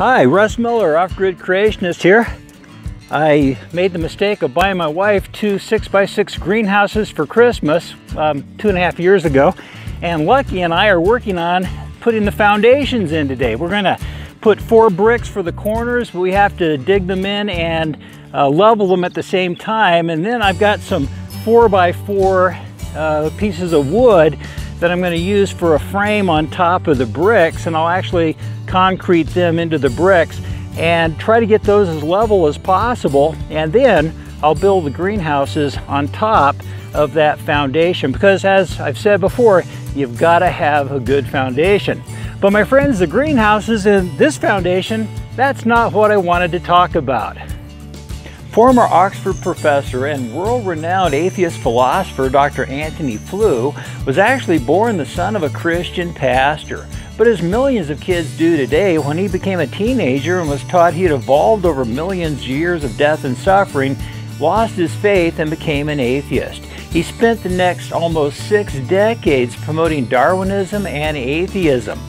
Hi, Russ Miller, Off-Grid Creationist here. I made the mistake of buying my wife two 6x6 greenhouses for Christmas 2.5 years ago, and Lucky and I are working on putting the foundations in today. We're going to put 4 bricks for the corners, but we have to dig them in and level them at the same time. And then I've got some 4x4 pieces of wood that I'm going to use for a frame on top of the bricks, and I'll actually concrete them into the bricks and try to get those as level as possible, and then I'll build the greenhouses on top of that foundation, because as I've said before, you've got to have a good foundation. But my friends, the greenhouses and this foundation, that's not what I wanted to talk about. Former Oxford professor and world-renowned atheist philosopher Dr. Anthony Flew was actually born the son of a Christian pastor. But as millions of kids do today, when he became a teenager and was taught he had evolved over millions of years of death and suffering, lost his faith and became an atheist. He spent the next almost 6 decades promoting Darwinism and atheism.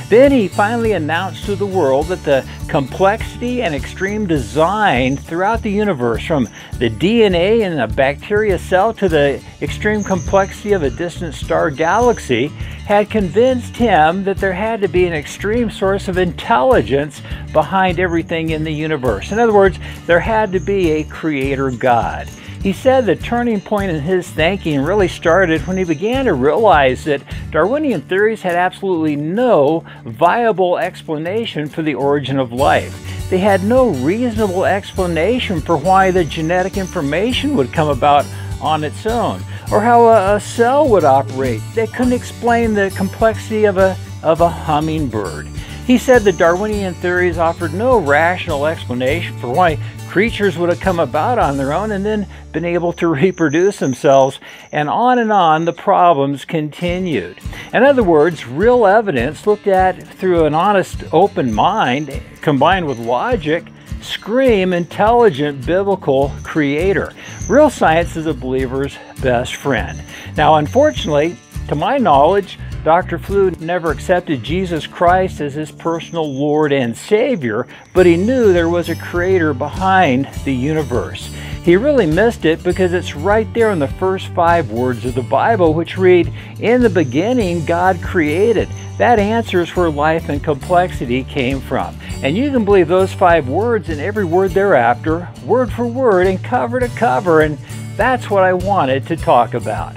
Then he finally announced to the world that the complexity and extreme design throughout the universe, from the DNA in a bacteria cell to the extreme complexity of a distant star galaxy, had convinced him that there had to be an extreme source of intelligence behind everything in the universe. In other words, there had to be a creator God. He said the turning point in his thinking really started when he began to realize that Darwinian theories had absolutely no viable explanation for the origin of life. They had no reasonable explanation for why the genetic information would come about on its own, or how a cell would operate. They couldn't explain the complexity of a hummingbird. He said the Darwinian theories offered no rational explanation for why creatures would have come about on their own and then been able to reproduce themselves, and on the problems continued. In other words, real evidence looked at through an honest, open mind, combined with logic, scream intelligent biblical creator. Real science is a believer's best friend. Now, unfortunately, to my knowledge, Dr. Flew never accepted Jesus Christ as his personal Lord and Savior, but he knew there was a creator behind the universe. He really missed it because it's right there in the first 5 words of the Bible, which read, "In the beginning, God created." That answers where life and complexity came from. And you can believe those 5 words and every word thereafter, word for word and cover to cover, and that's what I wanted to talk about.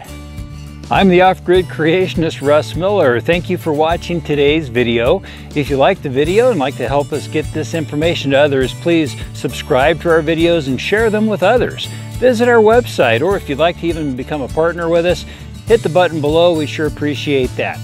I'm the Off-Grid Creationist Russ Miller. Thank you for watching today's video. If you like the video and like to help us get this information to others, please subscribe to our videos and share them with others. Visit our website, or if you'd like to even become a partner with us, hit the button below. We sure appreciate that.